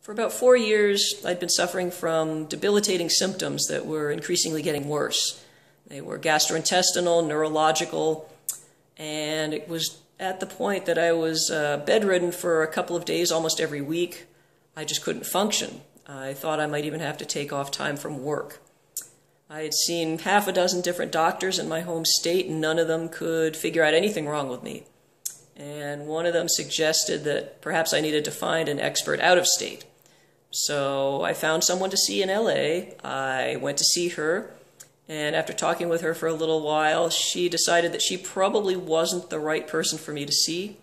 For about 4 years, I'd been suffering from debilitating symptoms that were increasingly getting worse. They were gastrointestinal, neurological, and it was at the point that I was bedridden for a couple of days almost every week. I just couldn't function. I thought I might even have to take off time from work. I had seen half a dozen different doctors in my home state, and none of them could figure out anything wrong with me. And one of them suggested that perhaps I needed to find an expert out of state. So I found someone to see in LA. I went to see her, and after talking with her for a little while, she decided that she probably wasn't the right person for me to see,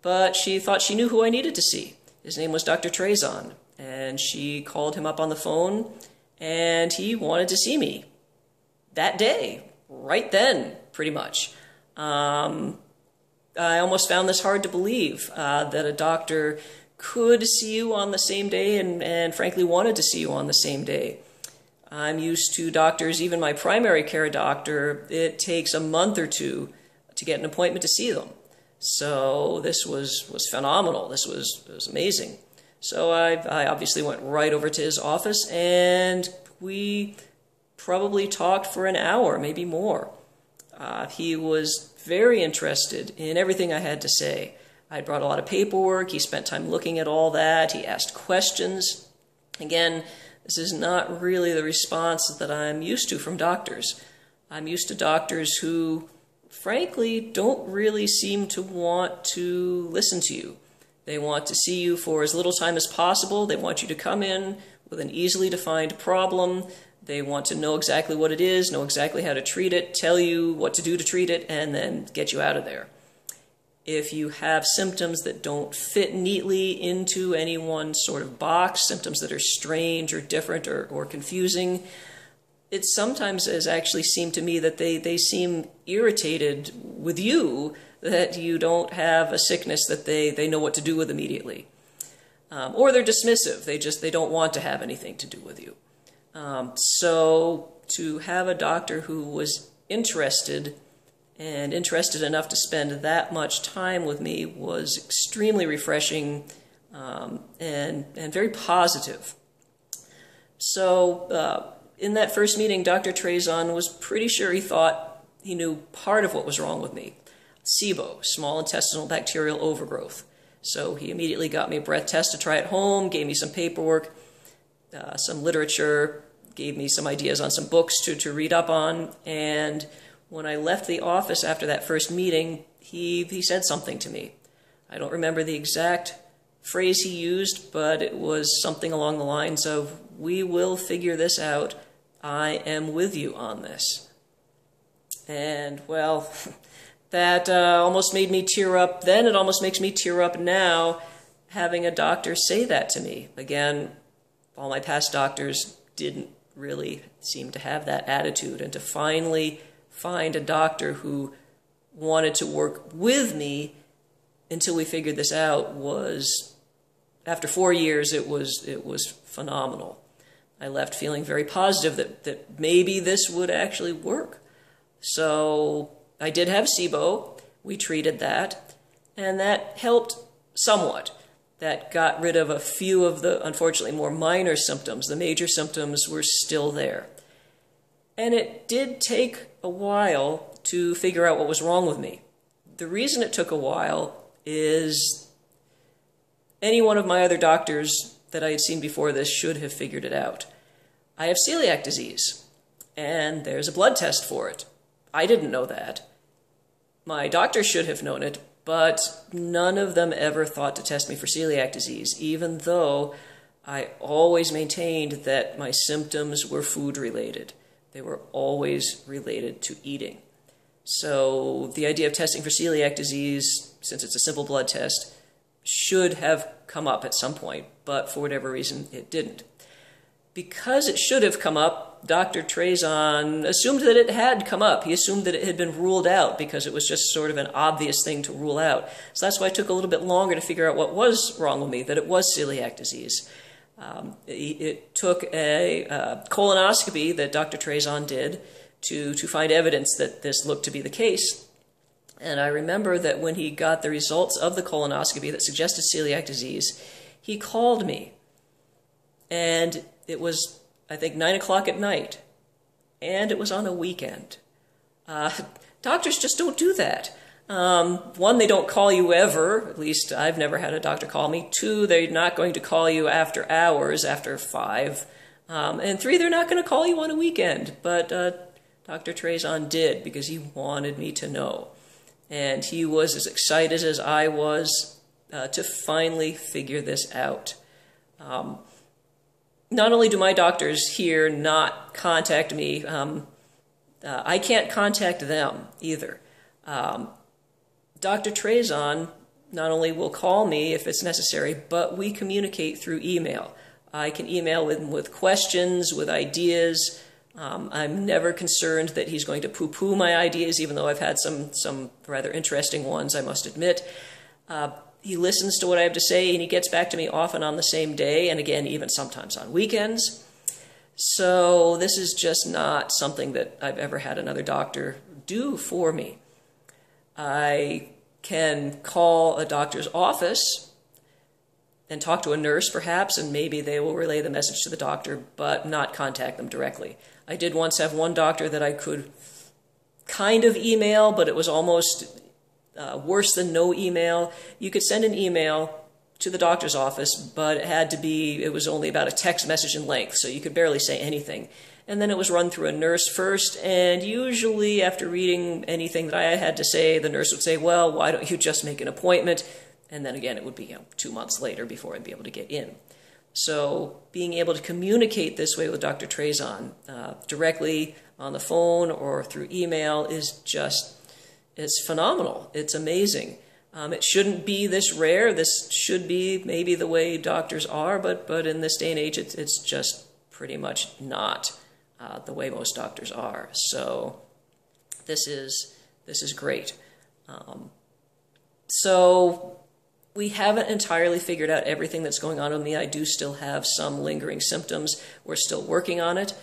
but she thought she knew who I needed to see. His name was Dr. Trezon, and she called him up on the phone, and he wanted to see me that day, right then, pretty much. I almost found this hard to believe, that a doctor could see you on the same day and frankly wanted to see you on the same day. I'm used to doctors, even my primary care doctor, it takes a month or two to get an appointment to see them. So this was phenomenal. This was amazing. So I obviously went right over to his office, and we probably talked for an hour, maybe more. He was very interested in everything I had to say. I brought a lot of paperwork. He spent time looking at all that. He asked questions. Again, this is not really the response that I'm used to from doctors. I'm used to doctors who, frankly, don't really seem to want to listen to you. They want to see you for as little time as possible. They want you to come in with an easily defined problem. They want to know exactly what it is, know exactly how to treat it, tell you what to do to treat it, and then get you out of there. If you have symptoms that don't fit neatly into any one sort of box, symptoms that are strange or different or confusing, it sometimes has actually seemed to me that they seem irritated with you that you don't have a sickness that they know what to do with immediately. Or they're dismissive. They don't want to have anything to do with you. So to have a doctor who was interested enough to spend that much time with me was extremely refreshing and very positive. So in that first meeting, Dr. Trezon was pretty sure he thought he knew part of what was wrong with me. SIBO, small intestinal bacterial overgrowth. So he immediately got me a breath test to try at home, gave me some paperwork, some literature, gave me some ideas on some books to read up on, and when I left the office after that first meeting, he said something to me. I don't remember the exact phrase he used, but it was something along the lines of, "We will figure this out. I am with you on this." And, well, that almost made me tear up then. It almost makes me tear up now, having a doctor say that to me. Again, all my past doctors didn't really seem to have that attitude, and to finally find a doctor who wanted to work with me until we figured this out was, after 4 years, it was phenomenal. I left feeling very positive that maybe this would actually work. So I did have SIBO. We treated that, and that helped somewhat. That got rid of a few of the, unfortunately, more minor symptoms. The major symptoms were still there. And it did take a while to figure out what was wrong with me. The reason it took a while is any one of my other doctors that I had seen before this should have figured it out. I have celiac disease, and there's a blood test for it. I didn't know that. My doctor should have known it, but none of them ever thought to test me for celiac disease, even though I always maintained that my symptoms were food-related. They were always related to eating. So the idea of testing for celiac disease, since it's a simple blood test, should have come up at some point, but for whatever reason, it didn't. Because it should have come up, Dr. Trezon assumed that it had come up. He assumed that it had been ruled out because it was just sort of an obvious thing to rule out. So that's why it took a little bit longer to figure out what was wrong with me, that it was celiac disease. It took a colonoscopy that Dr. Trezon did to find evidence that this looked to be the case. And I remember that when he got the results of the colonoscopy that suggested celiac disease, he called me. And it was, I think, 9 o'clock at night. And it was on a weekend. Doctors just don't do that. One, they don't call you ever. At least I've never had a doctor call me. Two, they're not going to call you after hours, after 5. And 3, they're not going to call you on a weekend. But Dr. Trezon did, because he wanted me to know. And he was as excited as I was to finally figure this out. Not only do my doctors here not contact me, I can't contact them either. Dr. Trezon not only will call me if it's necessary, but we communicate through email. I can email him with questions, with ideas. I'm never concerned that he's going to poo-poo my ideas, even though I've had some rather interesting ones, I must admit. He listens to what I have to say, and he gets back to me often on the same day, and again, even sometimes on weekends. So this is just not something that I've ever had another doctor do for me. I can call a doctor's office and talk to a nurse, perhaps, and maybe they will relay the message to the doctor, but not contact them directly. I did once have one doctor that I could kind of email, but it was almost worse than no email. You could send an email to the doctor's office, but it was only about a text message in length, so you could barely say anything. And then it was run through a nurse first, and usually after reading anything that I had to say, the nurse would say, well, why don't you just make an appointment? And then again, it would be 2 months later before I'd be able to get in. So being able to communicate this way with Dr. Trezon, directly on the phone or through email, it's phenomenal. It's amazing. It shouldn't be this rare. This should be maybe the way doctors are, but in this day and age, it's just pretty much not the way most doctors are. So this is great. So we haven't entirely figured out everything that's going on with me. I do still have some lingering symptoms. We're still working on it.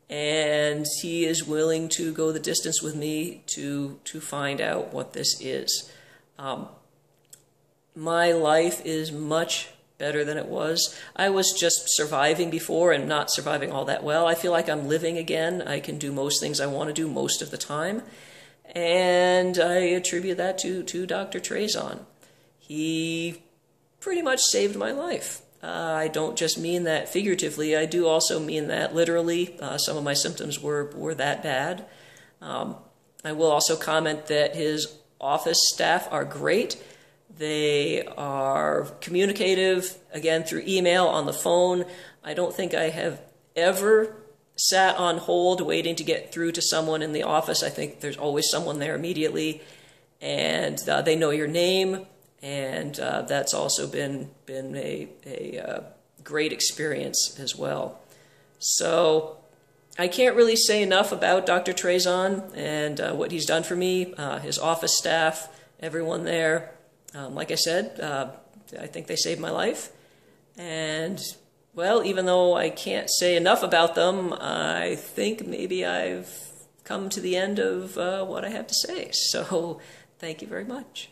And he is willing to go the distance with me to find out what this is. My life is much better than it was. I was just surviving before and not surviving all that well. I feel like I'm living again. I can do most things I want to do most of the time. And I attribute that to Dr. Trezon. He pretty much saved my life. I don't just mean that figuratively. I do also mean that literally. Some of my symptoms were that bad. I will also comment that his office staff are great. They are communicative, again, through email, on the phone. I don't think I have ever sat on hold waiting to get through to someone in the office. I think there's always someone there immediately, and they know your name. And that's also been a great experience as well. So I can't really say enough about Dr. Trezon and what he's done for me, his office staff, everyone there. Like I said, I think they saved my life. And, well, even though I can't say enough about them, I think maybe I've come to the end of what I have to say. So thank you very much.